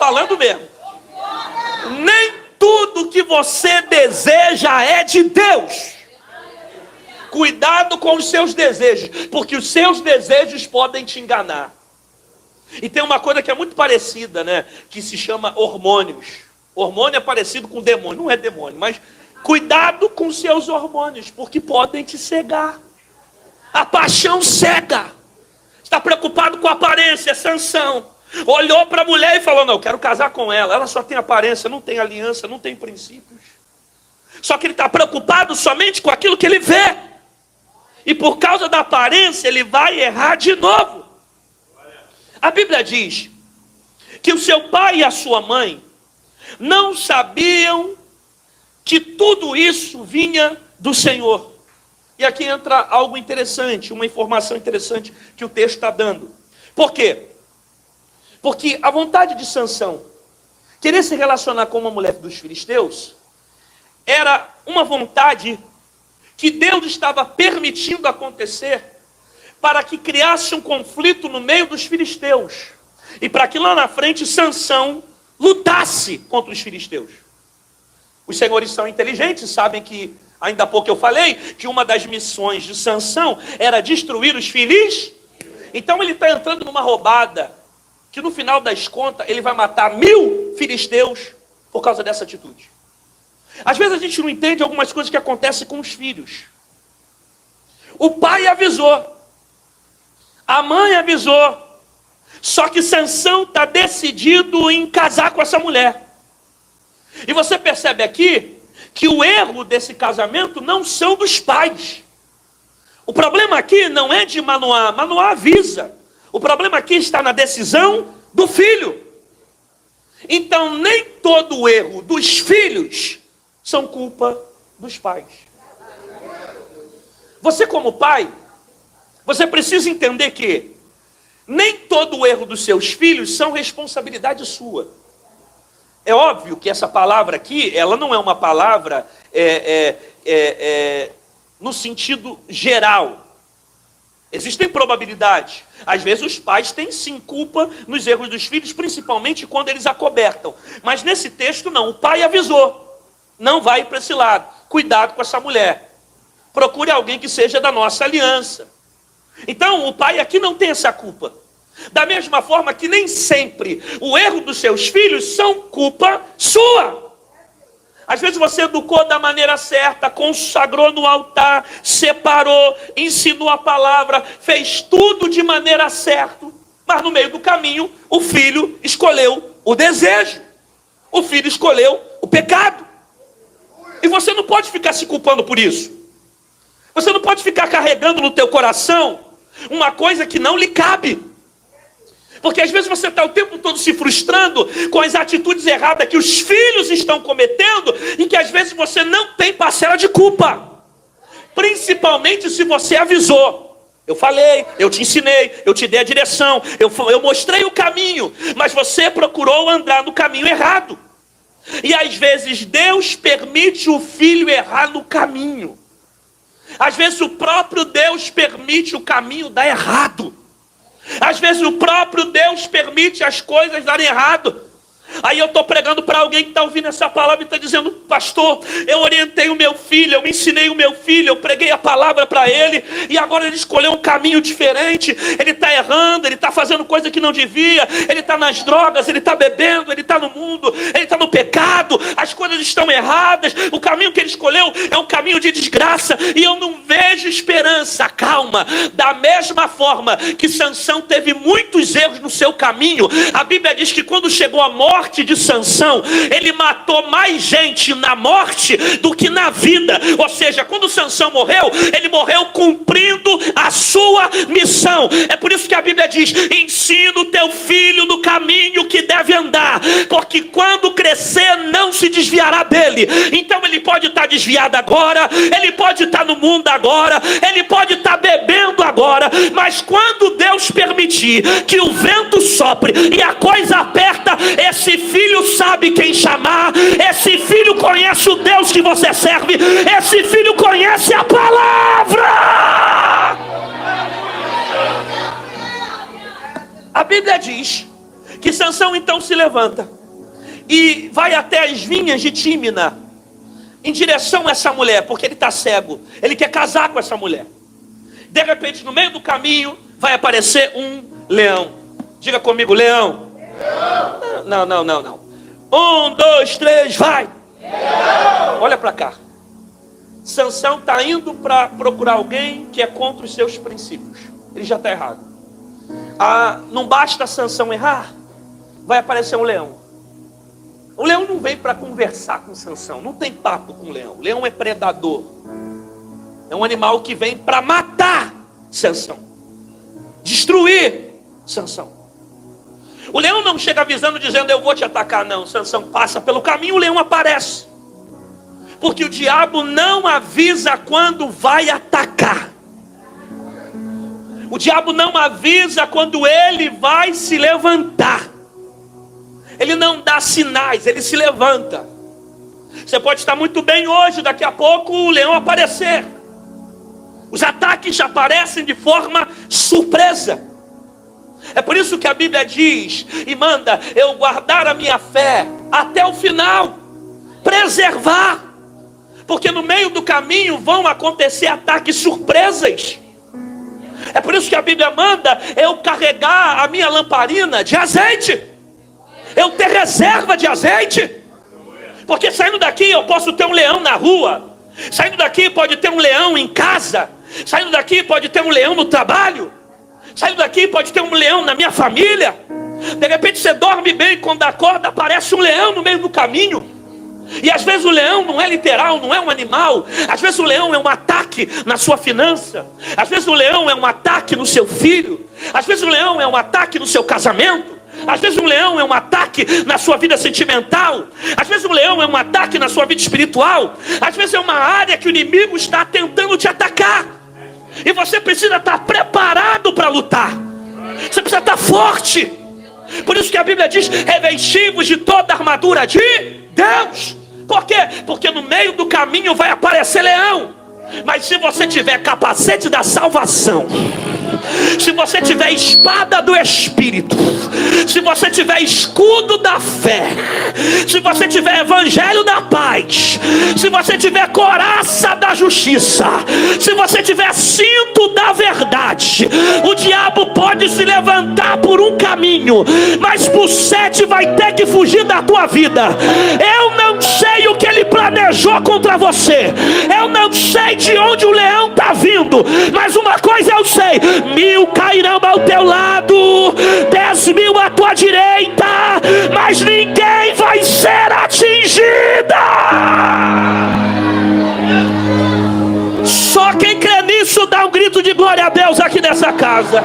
falando mesmo. Nem tudo que você deseja é de Deus. Cuidado com os seus desejos, porque os seus desejos podem te enganar. E tem uma coisa que é muito parecida, né? Que se chama hormônios. Hormônio é parecido com demônio, não é demônio, mas cuidado com os seus hormônios, porque podem te cegar. A paixão cega. Está preocupado com a aparência, Sansão. Olhou para a mulher e falou, não, eu quero casar com ela. Ela só tem aparência, não tem aliança, não tem princípios. Só que ele está preocupado somente com aquilo que ele vê. E por causa da aparência, ele vai errar de novo. A Bíblia diz que o seu pai e a sua mãe não sabiam que tudo isso vinha do Senhor. E aqui entra algo interessante, uma informação interessante que o texto está dando. Por quê? Porque a vontade de Sansão querer se relacionar com uma mulher dos filisteus era uma vontade que Deus estava permitindo acontecer para que criasse um conflito no meio dos filisteus e para que lá na frente Sansão lutasse contra os filisteus. Os senhores são inteligentes, sabem que ainda há pouco eu falei que uma das missões de Sansão era destruir os filisteus. Então ele está entrando numa roubada que no final das contas ele vai matar 1000 filisteus por causa dessa atitude. Às vezes a gente não entende algumas coisas que acontecem com os filhos. O pai avisou, a mãe avisou, só que Sansão está decidido em casar com essa mulher. E você percebe aqui que o erro desse casamento não são dos pais. O problema aqui não é de Manoá, Manoá avisa. O problema aqui está na decisão do filho. Então nem todo o erro dos filhos são culpa dos pais. Você como pai, você precisa entender que nem todo o erro dos seus filhos são responsabilidade sua. É óbvio que essa palavra aqui, ela não é uma palavra no sentido geral. Existem probabilidades. Às vezes os pais têm sim culpa nos erros dos filhos, principalmente quando eles acobertam. Mas nesse texto não, o pai avisou. Não vai para esse lado. Cuidado com essa mulher. Procure alguém que seja da nossa aliança. Então o pai aqui não tem essa culpa. Da mesma forma que nem sempre o erro dos seus filhos são culpa sua. Às vezes você educou da maneira certa, consagrou no altar, separou, ensinou a palavra, fez tudo de maneira certa, mas no meio do caminho o filho escolheu o desejo, o filho escolheu o pecado. E você não pode ficar se culpando por isso. Você não pode ficar carregando no teu coração uma coisa que não lhe cabe. Porque às vezes você está o tempo todo se frustrando com as atitudes erradas que os filhos estão cometendo e que às vezes você não tem parcela de culpa. Principalmente se você avisou. Eu falei, eu te ensinei, eu te dei a direção, eu mostrei o caminho, mas você procurou andar no caminho errado. E às vezes Deus permite o filho errar no caminho. Às vezes o próprio Deus permite o caminho dar errado. Às vezes o próprio Deus permite as coisas darem errado. Aí eu estou pregando para alguém que está ouvindo essa palavra e está dizendo: pastor, eu orientei o meu filho, eu ensinei o meu filho, eu preguei a palavra para ele, e agora ele escolheu um caminho diferente, ele está errando, ele está fazendo coisa que não devia, ele está nas drogas, ele está bebendo, ele está no mundo, ele está no pecado, as coisas estão erradas, o caminho que ele escolheu é um caminho de desgraça, e eu não vejo esperança. Calma, da mesma forma que Sansão teve muitos erros no seu caminho, a Bíblia diz que quando chegou a morte de Sansão, ele matou mais gente na morte do que na vida. Ou seja, quando Sansão morreu, ele morreu cumprindo a sua missão. É por isso que a Bíblia diz: ensina o teu filho no caminho que deve andar, porque quando crescer não se desviará dele. Então ele pode estar desviado agora, ele pode estar no mundo agora, ele pode estar bebendo agora, mas quando Deus permitir que o vento sopre e a coisa aperta, esse filho sabe quem chamar, esse filho conhece o Deus que você serve, esse filho conhece a palavra. A Bíblia diz que que Sansão então se levanta e vai até as vinhas de Tímina, em direção a essa mulher, porque ele está cego, ele quer casar com essa mulher. De repente, no meio do caminho, vai aparecer um leão. Diga comigo, leão. Não. 1, 2, 3, vai. Leão. Olha para cá. Sansão está indo para procurar alguém que é contra os seus princípios. Ele já está errado. Não basta Sansão errar, vai aparecer um leão. O leão não vem para conversar com Sansão, não tem papo com o leão. O leão é predador. É um animal que vem para matar Sansão, destruir Sansão. O leão não chega avisando, dizendo eu vou te atacar, não. Sansão passa pelo caminho, o leão aparece. Porque o diabo não avisa quando vai atacar. O diabo não avisa quando ele vai se levantar. Ele não dá sinais, ele se levanta. Você pode estar muito bem hoje, daqui a pouco o leão aparecer. Os ataques já aparecem de forma surpresa. É por isso que a Bíblia diz e manda eu guardar a minha fé até o final, preservar. Porque no meio do caminho vão acontecer ataques surpresas. É por isso que a Bíblia manda eu carregar a minha lamparina de azeite. Eu ter reserva de azeite. Porque saindo daqui eu posso ter um leão na rua. Saindo daqui pode ter um leão em casa. Saindo daqui pode ter um leão no trabalho. Saindo daqui pode ter um leão na minha família. De repente você dorme bem, quando acorda aparece um leão no meio do caminho. E às vezes o leão não é literal, não é um animal. Às vezes o leão é um ataque na sua finança. Às vezes o leão é um ataque no seu filho. Às vezes o leão é um ataque no seu casamento. Às vezes um leão é um ataque na sua vida sentimental. Às vezes um leão é um ataque na sua vida espiritual. Às vezes é uma área que o inimigo está tentando te atacar. E você precisa estar preparado para lutar. Você precisa estar forte. Por isso que a Bíblia diz: revestivos de toda a armadura de Deus. Por quê? Porque no meio do caminho vai aparecer leão. Mas se você tiver capacete da salvação, se você tiver espada do Espírito, se você tiver escudo da fé, se você tiver evangelho da paz, se você tiver coraça da justiça, se você tiver cinto da verdade, o diabo pode se levantar por um caminho, mas por 7 vai ter que fugir da tua vida. Eu não sei o que ele planejou contra você. Eu não sei de onde o leão está vindo, mas uma coisa eu sei: 1000 cairão ao teu lado, 10.000 à tua direita, mas ninguém vai ser atingida. Só quem crê nisso dá um grito de glória a Deus aqui nessa casa.